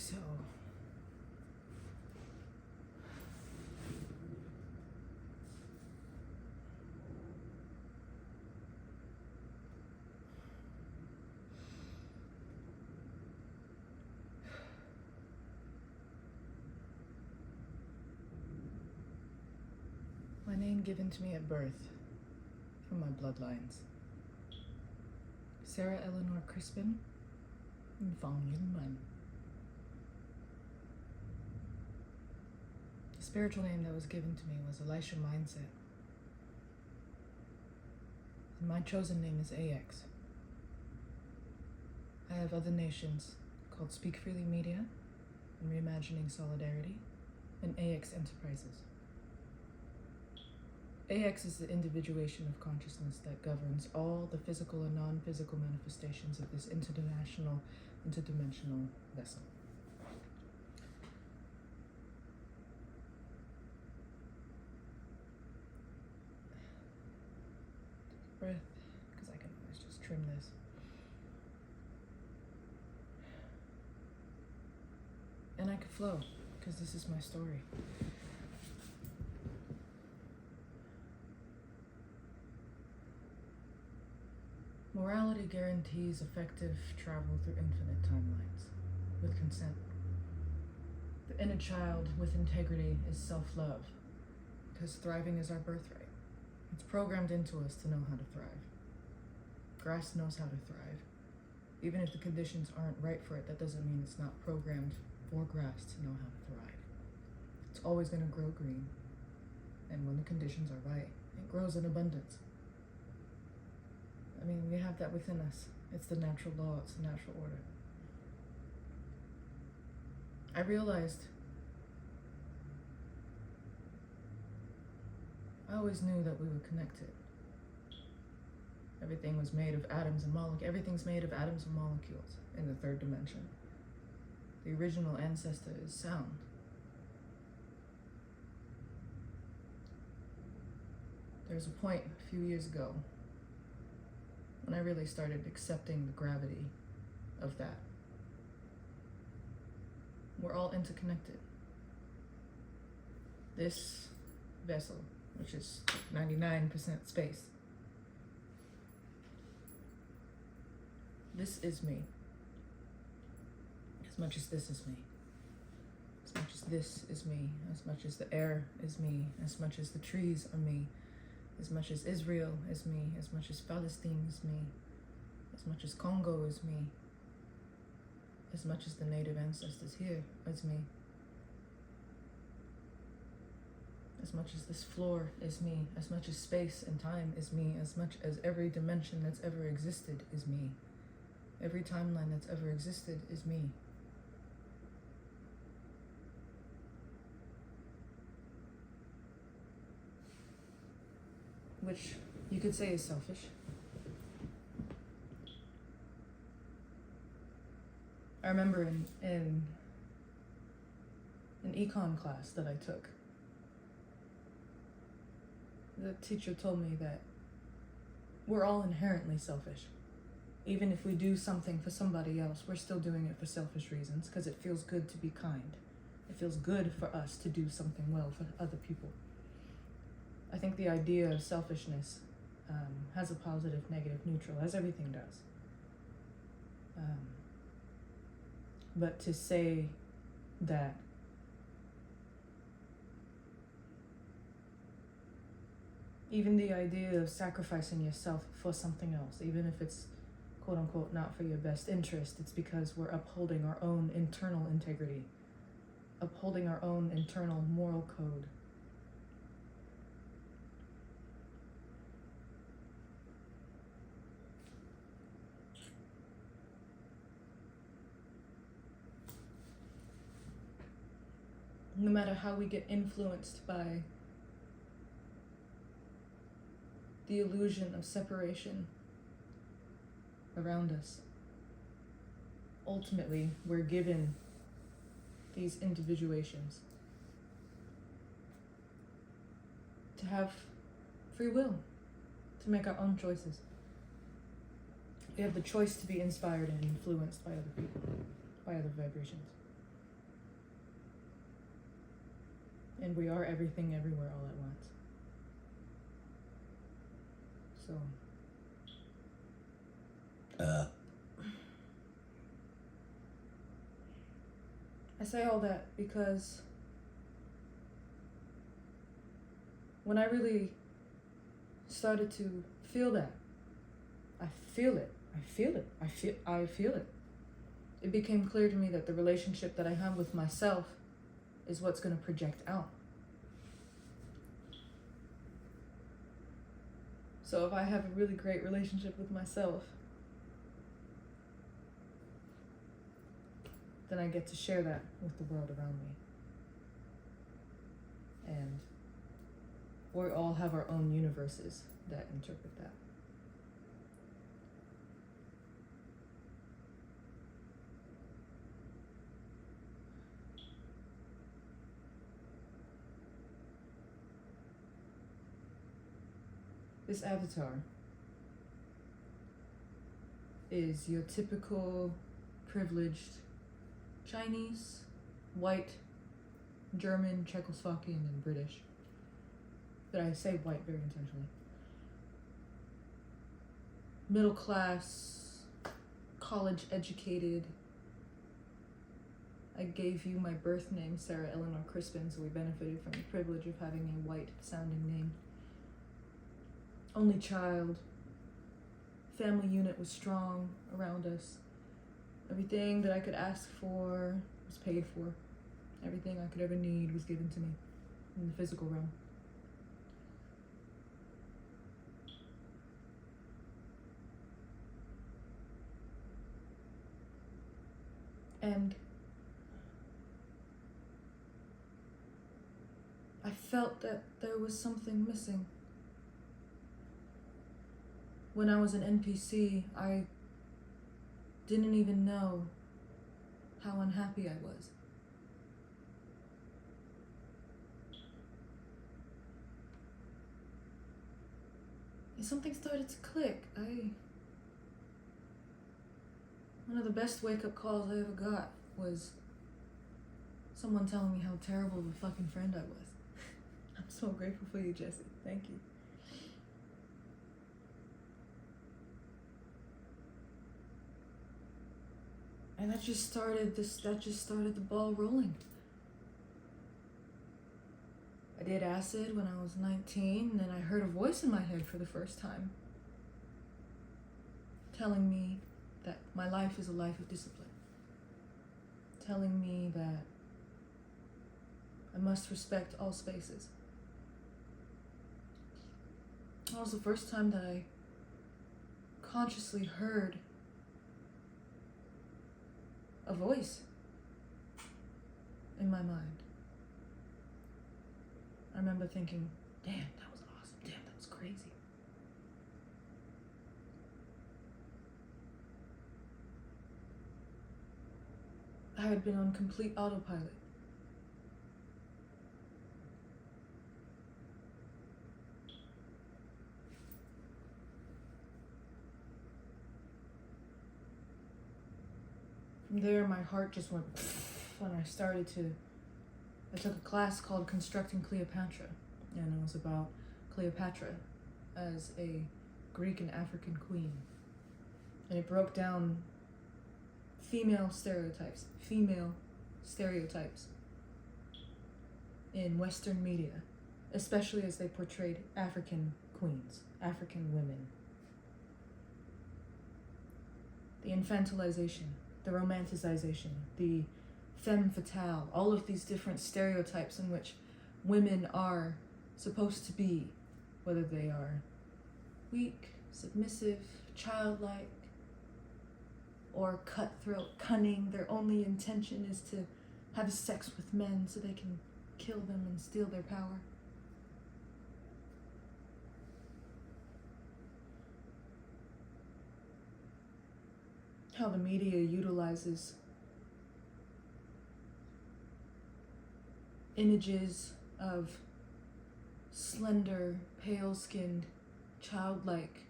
So, my name given to me at birth from my bloodlines. Sarah Eleanor Crispin and Fong Yun Man. The spiritual name that was given to me was Elisha Mindset. And my chosen name is AX. I have other nations called Speak Freely Media and Reimagining Solidarity and AX Enterprises. AX is the individuation of consciousness that governs all the physical and non-physical manifestations of this interdimensional vessel. Breath, because I can always just trim this. And I could flow, because this is my story. Morality guarantees effective travel through infinite timelines, with consent. The inner child with integrity is self-love, because thriving is our birthright. It's programmed into us to know how to thrive. Grass knows how to thrive. Even if the conditions aren't right for it, that doesn't mean it's not programmed for grass to know how to thrive. It's always going to grow green, and when the conditions are right, it grows in abundance. I mean, we have that within us. It's the natural law, it's the natural order. I realized I always knew that we were connected. Everything was made of atoms and molecules. Everything's made of atoms and molecules in the third dimension. The original ancestor is sound. There's a point a few years ago when I really started accepting the gravity of that. We're all interconnected. This vessel, which is 99% space, this is me. As much as this is me. As much as this is me. As much as the air is me. As much as the trees are me. As much as Israel is me, as much as Palestine is me, as much as Congo is me, as much as the native ancestors here is me, as much as this floor is me, as much as space and time is me, as much as every dimension that's ever existed is me, every timeline that's ever existed is me. Which you could say is selfish. I remember in an econ class that I took, the teacher told me that we're all inherently selfish. Even if we do something for somebody else, we're still doing it for selfish reasons because it feels good to be kind. It feels good for us to do something well for other people. I think the idea of selfishness has a positive, negative, neutral, as everything does. But to say that even the idea of sacrificing yourself for something else, even if it's quote unquote not for your best interest, it's because we're upholding our own internal integrity, upholding our own internal moral code. No matter how we get influenced by the illusion of separation around us, ultimately we're given these individuations to have free will, to make our own choices. We have the choice to be inspired and influenced by other people, by other vibrations. And we are everything everywhere all at once. So I say all that because when I really started to feel that, I feel it. It became clear to me that the relationship that I have with myself is what's going to project out. So if I have a really great relationship with myself, then I get to share that with the world around me. And we all have our own universes that interpret that. This avatar is your typical privileged Chinese, white, German, Czechoslovakian, and British. But I say white very intentionally. Middle class, college educated. I gave you my birth name, Sarah Eleanor Crispin, so we benefited from the privilege of having a white sounding name. Only child. Family unit was strong around us. Everything that I could ask for was paid for. Everything I could ever need was given to me in the physical realm. And I felt that there was something missing. When I was an NPC, I didn't even know how unhappy I was. And something started to click. One of the best wake-up calls I ever got was someone telling me how terrible of a fucking friend I was. I'm so grateful for you, Jesse. Thank you. And that just started the ball rolling. I did acid when I was 19, and then I heard a voice in my head for the first time telling me that my life is a life of discipline. Telling me that I must respect all spaces. That was the first time that I consciously heard a voice in my mind. I remember thinking, damn, that was awesome. Damn, that was crazy. I had been on complete autopilot. From there, my heart just went when I took a class called Constructing Cleopatra, and it was about Cleopatra as a Greek and African queen. And it broke down female stereotypes in Western media, especially as they portrayed African queens, African women. The infantilization, the romanticization, the femme fatale, all of these different stereotypes in which women are supposed to be, whether they are weak, submissive, childlike, or cutthroat, cunning. Their only intention is to have sex with men so they can kill them and steal their power. How the media utilizes images of slender, pale-skinned, childlike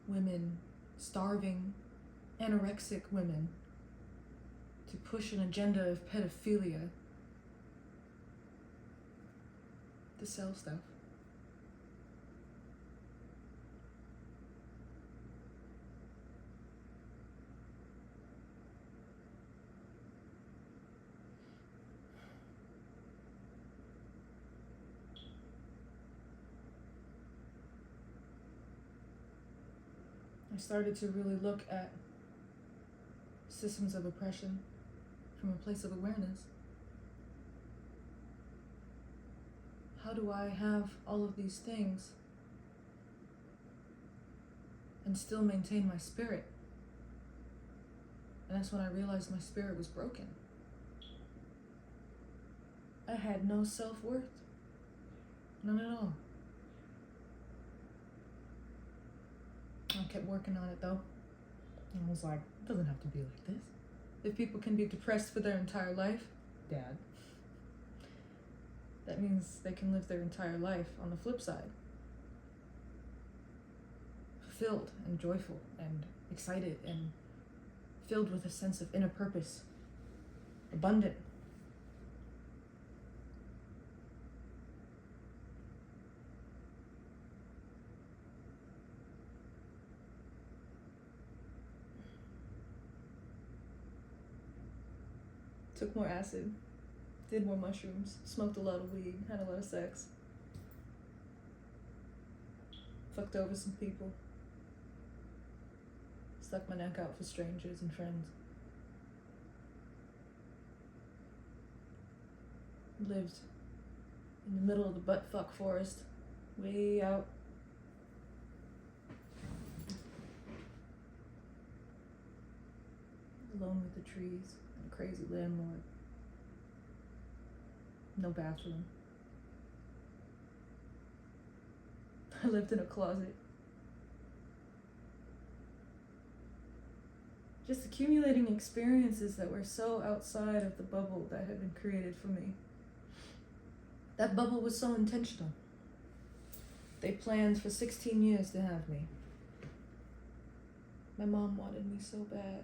women, starving, anorexic women, to push an agenda of pedophilia to sell stuff. I started to really look at systems of oppression from a place of awareness. How do I have all of these things and still maintain my spirit? And that's when I realized my spirit was broken. I had no self-worth. None at all. I kept working on it though. And I was like, it doesn't have to be like this. If people can be depressed for their entire life, Dad, that means they can live their entire life on the flip side. Fulfilled and joyful and excited and filled with a sense of inner purpose. Abundant. Took more acid, did more mushrooms, smoked a lot of weed, had a lot of sex, fucked over some people, stuck my neck out for strangers and friends, lived in the middle of the butt-fuck forest, way out. Alone with the trees. Crazy landlord. No bathroom. I lived in a closet. Just accumulating experiences that were so outside of the bubble that had been created for me. That bubble was so intentional. They planned for 16 years to have me. My mom wanted me so bad.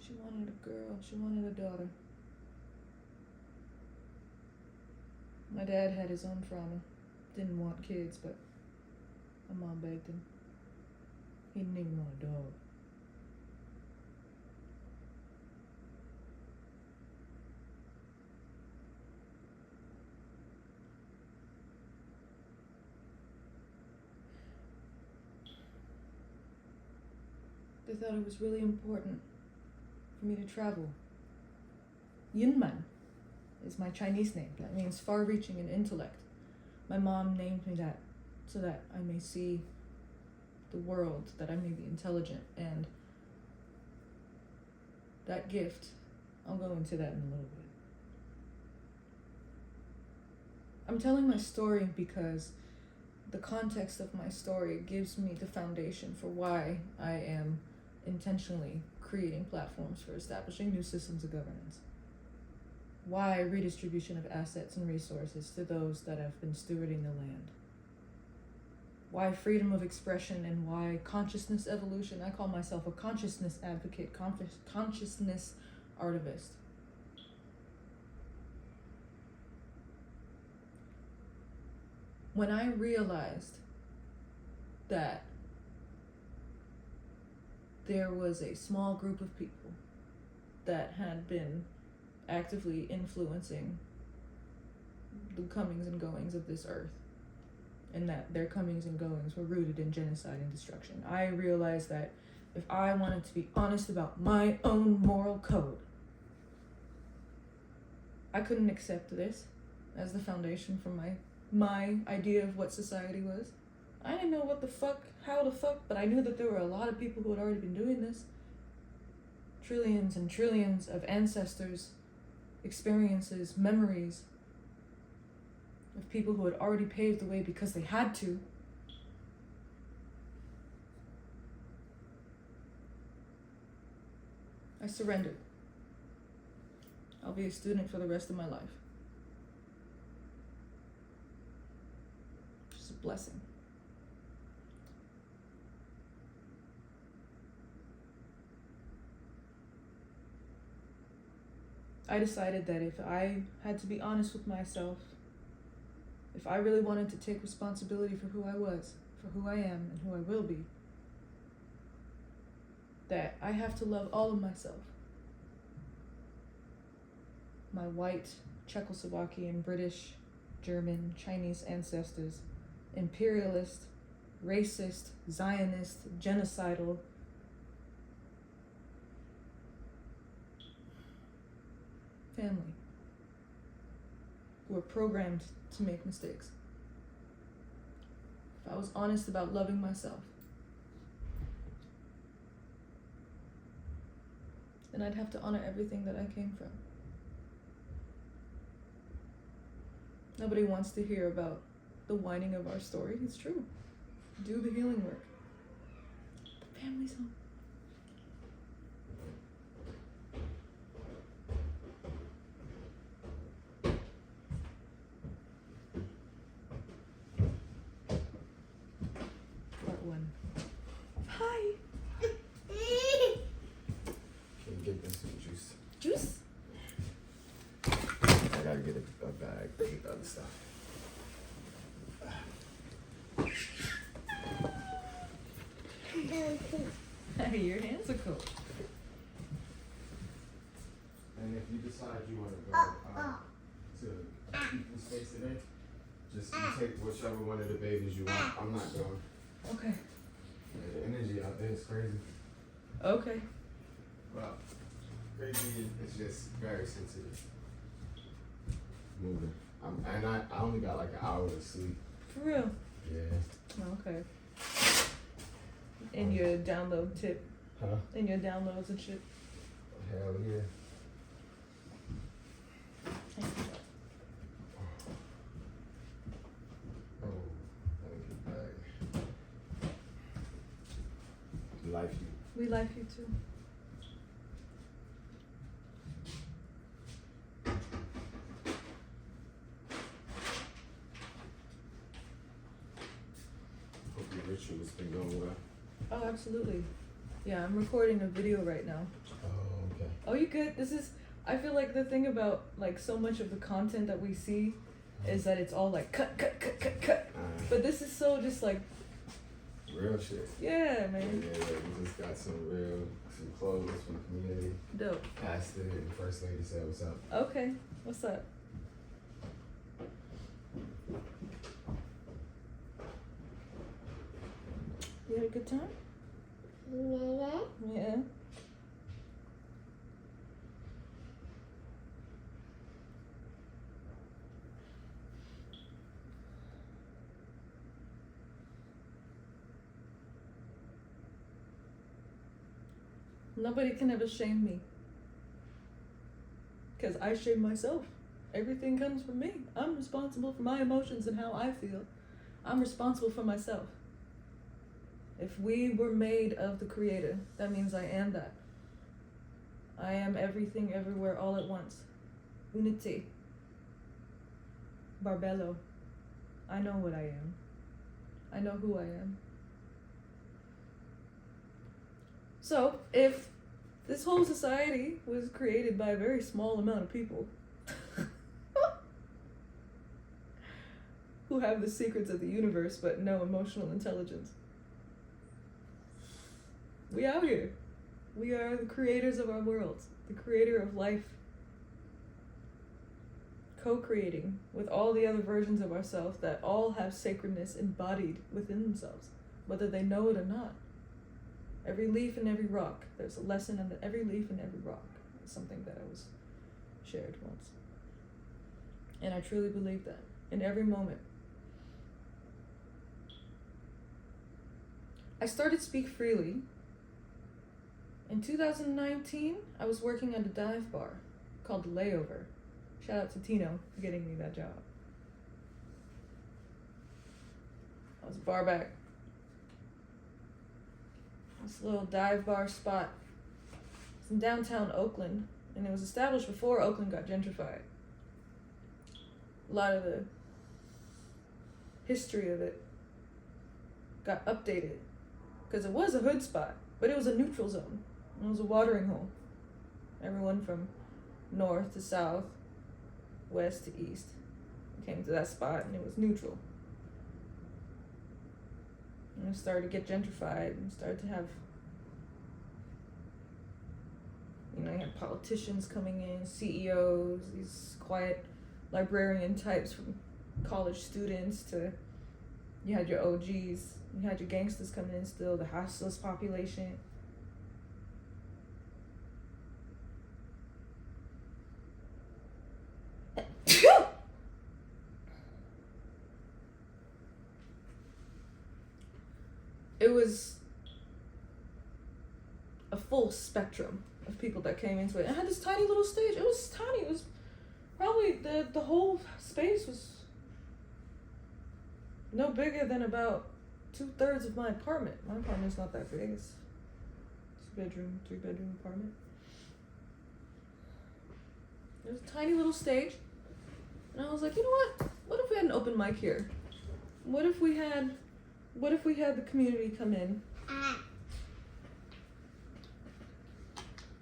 She wanted a girl, she wanted a daughter. My dad had his own trauma. Didn't want kids, but my mom begged him. He didn't even want a dog. They thought it was really important for me to travel. Yunman is my Chinese name. That means far-reaching in intellect. My mom named me that so that I may see the world, that I may be intelligent, and that gift, I'll go into that in a little bit. I'm telling my story because the context of my story gives me the foundation for why I am intentionally creating platforms for establishing new systems of governance. Why redistribution of assets and resources to those that have been stewarding the land. Why freedom of expression and why consciousness evolution. I call myself a consciousness advocate, consciousness artivist. When I realized that there was a small group of people that had been actively influencing the comings and goings of this earth, and that their comings and goings were rooted in genocide and destruction, I realized that if I wanted to be honest about my own moral code, I couldn't accept this as the foundation for my idea of what society was. I didn't know what the fuck, how the fuck, but I knew that there were a lot of people who had already been doing this. Trillions and trillions of ancestors, experiences, memories of people who had already paved the way because they had to. I surrendered. I'll be a student for the rest of my life. It's a blessing. I decided that if I had to be honest with myself If I really wanted to take responsibility for who I was, for who I am, and who I will be, that I have to love all of myself. My white, Czechoslovakian, British, German, Chinese ancestors, imperialist, racist, Zionist, genocidal, family, who were programmed to make mistakes. If I was honest about loving myself, then I'd have to honor everything that I came from. Nobody wants to hear about the whining of our story. It's true. Do the healing work. The family's home. Part 1. Hi. Can you get them some juice? Juice? I gotta get a bag with other stuff. Hey, your hands are cold. And if you decide you want to go to equal space today, just you take whichever one of the babies you want. I'm not going. Okay. Yeah, the energy out there is crazy. Okay. Well, crazy is just very sensitive. Moving. I only got like an hour of sleep. For real? Yeah. Okay. And your download tip. Huh? And your downloads and shit. Hell yeah. Thank you. Oh, let me get back. Life you. We like you too. Hope your ritual's been going well. Oh, absolutely. Yeah, I'm recording a video right now. Oh, okay. Oh, you good? I feel like the thing about like so much of the content that we see is that it's all like cut. But this is so just like Real shit. yeah, man. Yeah, we just got some clothes from the community. Dope. Pastor and the first lady said, "What's up?" Okay. What's up? You had a good time? Yeah. Nobody can ever shame me. Because I shame myself. Everything comes from me. I'm responsible for my emotions and how I feel. I'm responsible for myself. If we were made of the Creator, that means I am that. I am everything, everywhere, all at once. Unity. Barbello. I know what I am. I know who I am. So, if this whole society was created by a very small amount of people who have the secrets of the universe but no emotional intelligence, we out here. We are the creators of our worlds, the creator of life, co-creating with all the other versions of ourselves that all have sacredness embodied within themselves, whether they know it or not. Every leaf and every rock, there's a lesson in every leaf and every rock. It's something that I was shared once. And I truly believe that in every moment. I started Speak Freely. In 2019, I was working at a dive bar called The Layover. Shout out to Tino for getting me that job. I was bar back. This little dive bar spot. It's in downtown Oakland, and it was established before Oakland got gentrified. A lot of the history of it got updated, because it was a hood spot, but it was a neutral zone. It was a watering hole. Everyone from north to south, west to east, Came to that spot and it was neutral. And it started to get gentrified and started to have, you had politicians coming in, CEOs, these quiet librarian types from college students to, you had your OGs, you had your gangsters coming in still, the houseless population. It was a full spectrum of people that came into it. It had this tiny little stage. It was tiny. It was probably the whole space was no bigger than about 2/3 of my apartment. My apartment's not that big. It's 2-bedroom, 3-bedroom apartment. There's a tiny little stage. And I was like, you know what? What if we had an open mic here? What if we had the community come in?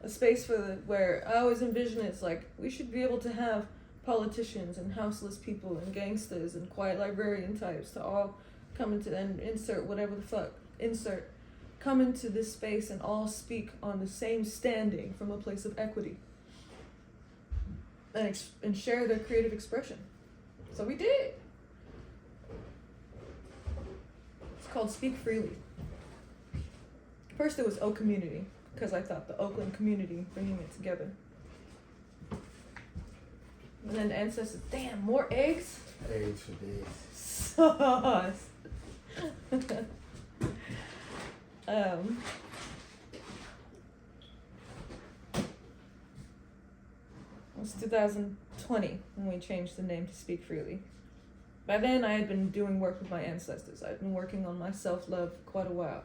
A space where I always envision it's like we should be able to have politicians and houseless people and gangsters and quiet librarian types to all come into and come into this space and all speak on the same standing from a place of equity and share their creative expression. So we did. It's called Speak Freely. First it was Oak Community, because I thought the Oakland community, bringing it together. And then the ancestors, damn, more eggs? Eggs for days. Sauce. It was 2020 when we changed the name to Speak Freely. By then I had been doing work with my ancestors. I'd been working on my self-love for quite a while.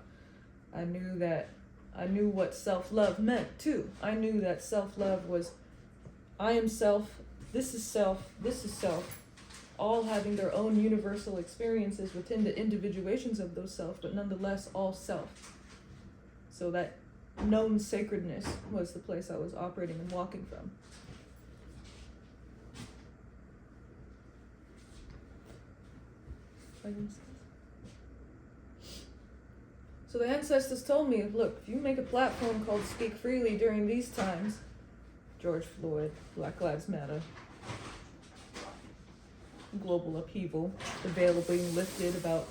I knew what self-love meant too. I knew that self-love was I am self, this is self, all having their own universal experiences within the individuations of those self, but nonetheless all self. So that known sacredness was the place I was operating and walking from. So the ancestors told me, look, if you make a platform called Speak Freely during these times, George Floyd, Black Lives Matter, global upheaval, the veil being lifted about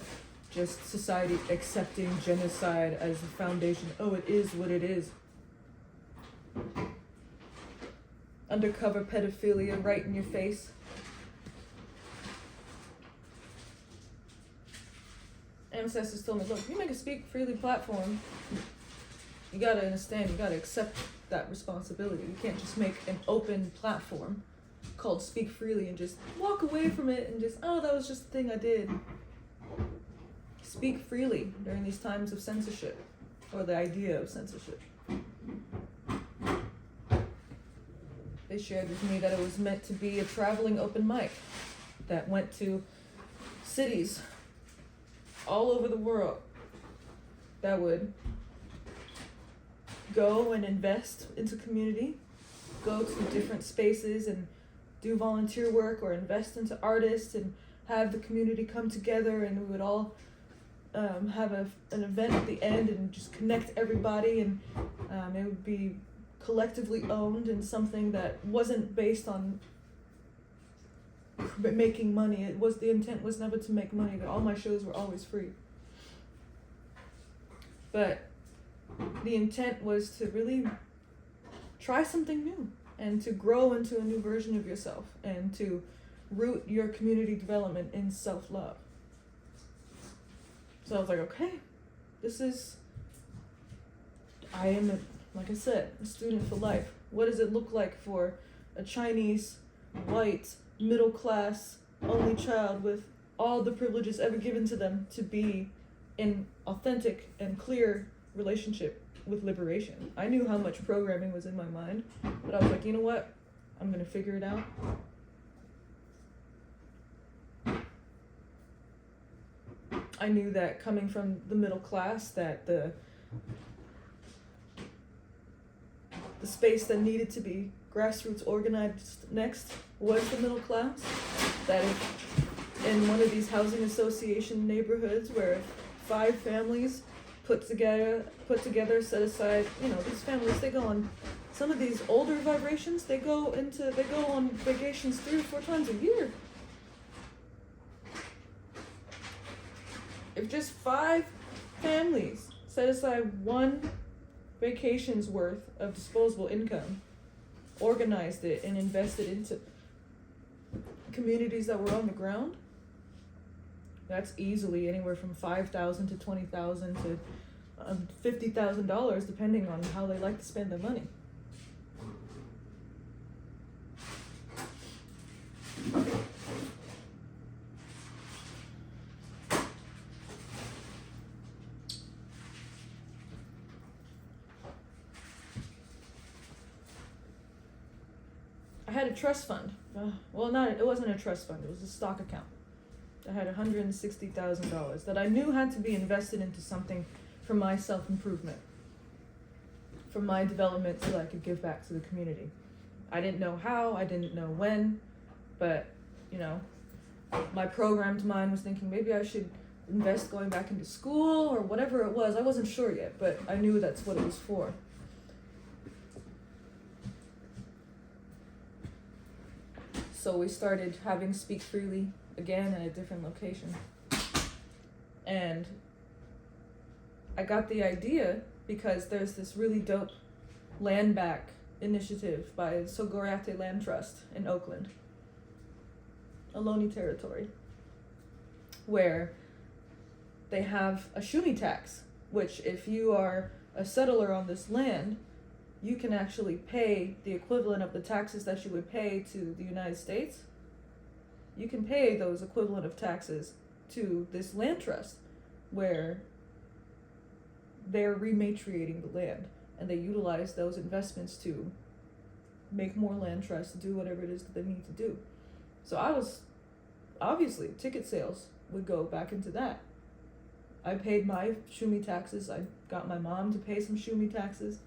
just society accepting genocide as the foundation. Oh, it is what it is. Undercover pedophilia right in your face. Ancestors told me, look, if you make a Speak Freely platform, you gotta understand, you gotta accept that responsibility. You can't just make an open platform called Speak Freely and just walk away from it and just, oh, that was just the thing I did. Speak freely during these times of censorship, or the idea of censorship. They shared with me that it was meant to be a traveling open mic that went to cities all over the world that would go and invest into community, go to different spaces and do volunteer work or invest into artists and have the community come together, and we would all have an event at the end and just connect everybody, and it would be collectively owned and something that wasn't based on making money. The intent was never to make money, that all my shows were always free. But the intent was to really try something new and to grow into a new version of yourself and to root your community development in self-love. So I was like, okay, I am, like I said, a student for life. What does it look like for a Chinese, white, middle class, only child with all the privileges ever given to them to be in authentic and clear relationship with liberation? I knew how much programming was in my mind, but I was like, you know what? I'm gonna figure it out. I knew that coming from the middle class, that the space that needed to be grassroots organized next was the middle class. That if in one of these housing association neighborhoods where 5 families put together, set aside, these families, they go on some of these older vibrations, they go on vacations 3 or 4 times a year. If just 5 families set aside 1 vacation's worth of disposable income, organized it, and invested into communities that were on the ground, that's easily anywhere from $5,000 to $20,000 to $50,000, depending on how they like to spend their money. I had a trust fund. It wasn't a trust fund, it was a stock account. I had $160,000 that I knew had to be invested into something for my self-improvement, for my development, so that I could give back to the community. I didn't know how, I didn't know when, but, my programmed mind was thinking maybe I should invest going back into school or whatever it was. I wasn't sure yet, but I knew that's what it was for. So we started having Speak Freely again at a different location. And I got the idea because there's this really dope land back initiative by Sogoreate Land Trust in Oakland, Ohlone territory, where they have a shumi tax, which if you are a settler on this land, you can actually pay the equivalent of the taxes that you would pay to the United States. You can pay those equivalent of taxes to this land trust, where they're rematriating the land, and they utilize those investments to make more land trusts, to do whatever it is that they need to do. So obviously, ticket sales would go back into that. I paid my shumi taxes. I got my mom to pay some shumi taxes.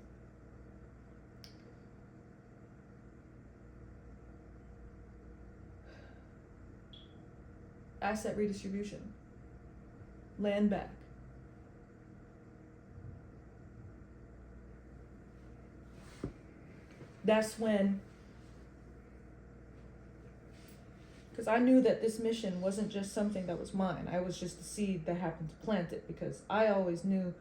Asset redistribution. Land back. That's when, because I knew that this mission wasn't just something that was mine. I was just the seed that happened to plant it, because I always knew,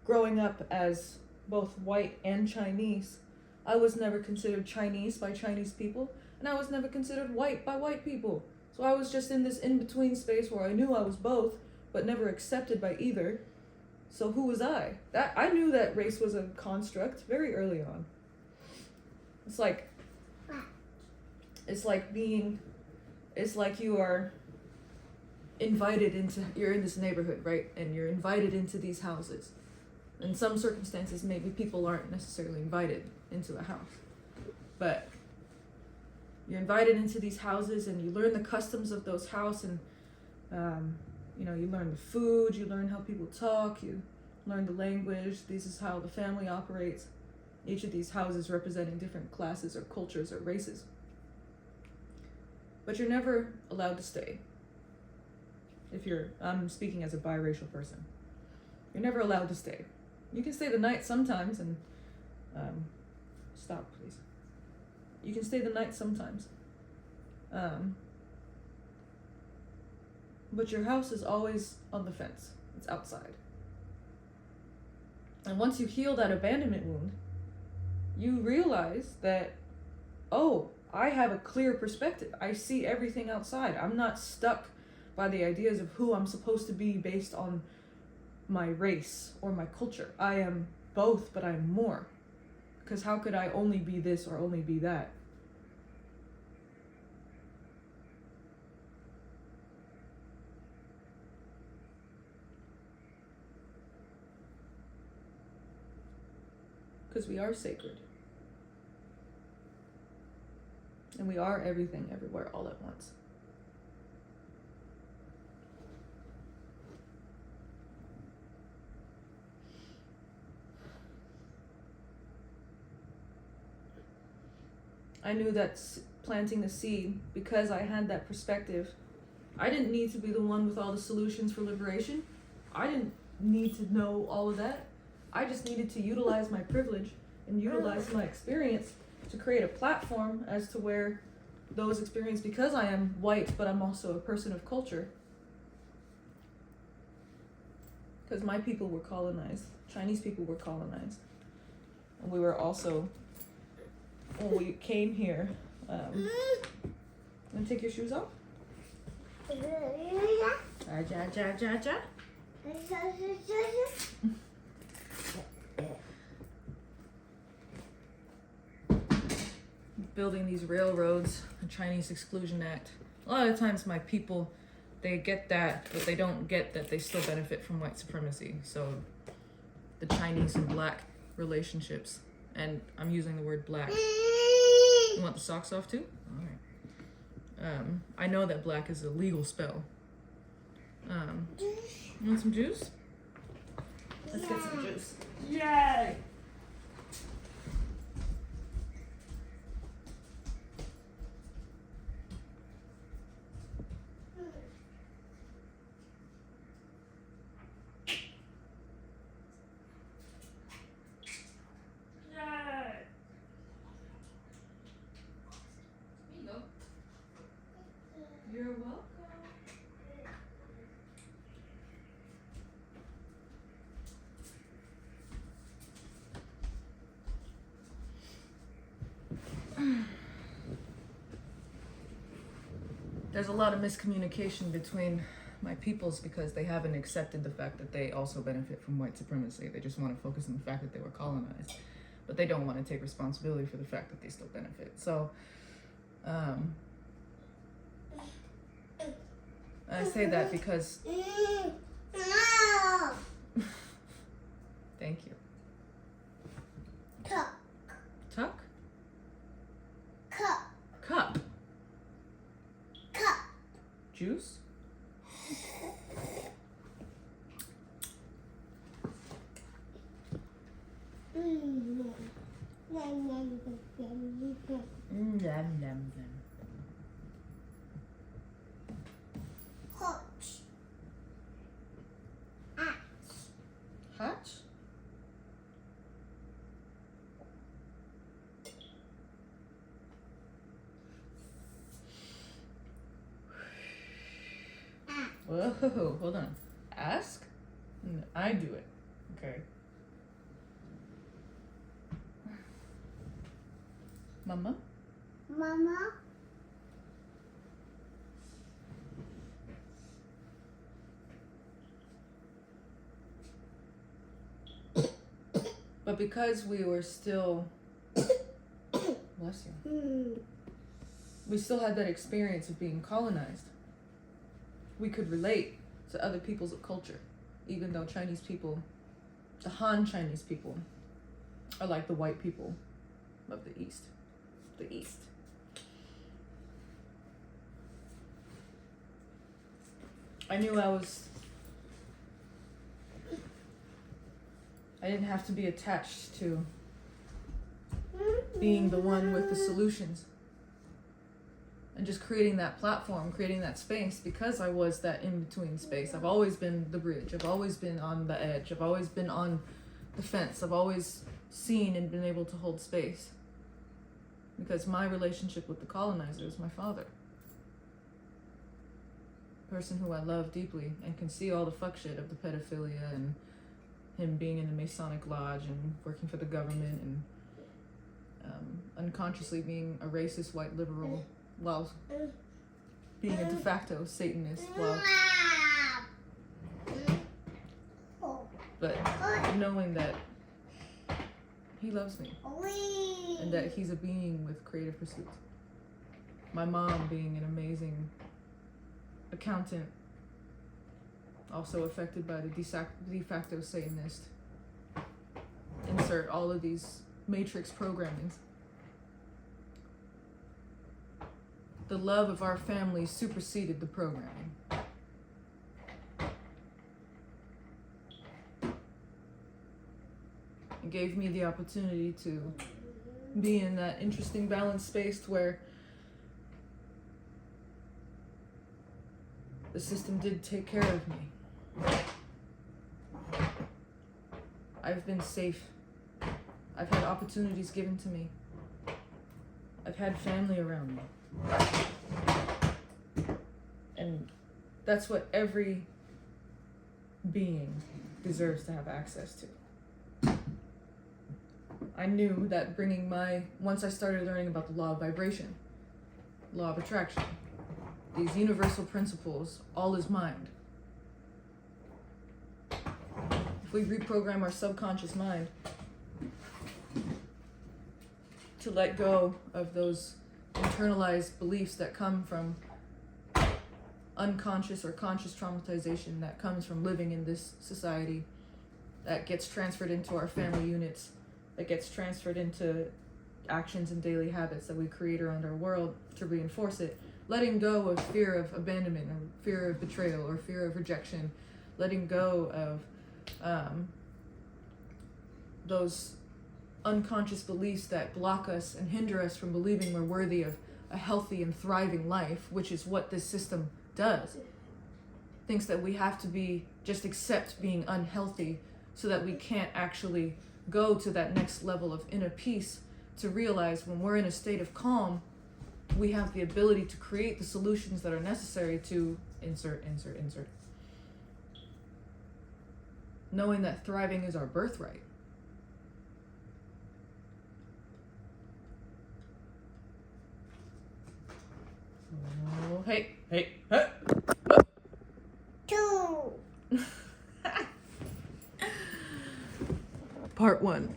growing up as both white and Chinese, I was never considered Chinese by Chinese people, and I was never considered white by white people. So I was just in this in-between space where I knew I was both, but never accepted by either. So who was I? I knew that race was a construct very early on. It's like you are invited into, you're in this neighborhood, right? And you're invited into these houses. In some circumstances, maybe people aren't necessarily invited into a house. But you're invited into these houses, and you learn the customs of those houses, and you learn the food, you learn how people talk, you learn the language. This is how the family operates. Each of these houses representing different classes or cultures or races. But you're never allowed to stay. I'm speaking as a biracial person. You're never allowed to stay. You can stay the night sometimes, and stop, please. You can stay the night sometimes. But your house is always on the fence. It's outside. And once you heal that abandonment wound, you realize that, I have a clear perspective. I see everything outside. I'm not stuck by the ideas of who I'm supposed to be based on my race or my culture. I am both, but I'm more. Because how could I only be this or only be that? Because we are sacred. And we are everything, everywhere, all at once. I knew that planting the seed, because I had that perspective, I didn't need to be the one with all the solutions for liberation. I didn't need to know all of that. I just needed to utilize my privilege and utilize my experience to create a platform as to where those experiences, because I am white, but I'm also a person of culture. Because my people were colonized, Chinese people were colonized. And we were also, when we came here, wanna take your shoes off? Ja, ja, ja, ja. Building these railroads, the Chinese Exclusion Act. A lot of times my people, they get that, but they don't get that they still benefit from white supremacy. So the Chinese and black relationships, and I'm using the word black. You want the socks off too? All right. I know that black is a legal spell. You want some juice? Let's get some juice. Yay! You're welcome. There's a lot of miscommunication between my peoples because they haven't accepted the fact that they also benefit from white supremacy. They just want to focus on the fact that they were colonized, but they don't want to take responsibility for the fact that they still benefit. So, I say that because thank you. Cup. Tuck? Cup. Cup. Cup. Juice? Yum, yum, yum. Hot. Hatch? Whoa, hold on. Ask? I do it. Okay. Mama? Mama. But because we were still, bless you, we still had that experience of being colonized. We could relate to other peoples of culture, even though Chinese people, the Han Chinese people, are like the white people of the East. The East. I knew I didn't have to be attached to being the one with the solutions. And just creating that platform, creating that space, because I was that in-between space. I've always been the bridge. I've always been on the edge. I've always been on the fence. I've always seen and been able to hold space. Because my relationship with the colonizer is my father. A person who I love deeply and can see all the fuck shit of the pedophilia and him being in the Masonic Lodge and working for the government and unconsciously being a racist white liberal while being a de facto Satanist while but knowing that he loves me and that he's a being with creative pursuits. My mom being an amazing accountant, also affected by the de facto Satanist. Insert all of these matrix programmings. The love of our family superseded the programming. It gave me the opportunity to be in that interesting balanced space where the system did take care of me. I've been safe. I've had opportunities given to me. I've had family around me. And that's what every being deserves to have access to. I knew that once I started learning about the law of vibration, law of attraction, these universal principles, all is mind. If we reprogram our subconscious mind to let go of those internalized beliefs that come from unconscious or conscious traumatization that comes from living in this society, that gets transferred into our family units, that gets transferred into actions and daily habits that we create around our world to reinforce it. Letting go of fear of abandonment or fear of betrayal or fear of rejection. Letting go of those unconscious beliefs that block us and hinder us from believing we're worthy of a healthy and thriving life, which is what this system does. Thinks that we have to just accept being unhealthy so that we can't actually go to that next level of inner peace, to realize when we're in a state of calm, we have the ability to create the solutions that are necessary to insert. Knowing that thriving is our birthright. Oh, hey. Two. Part 1.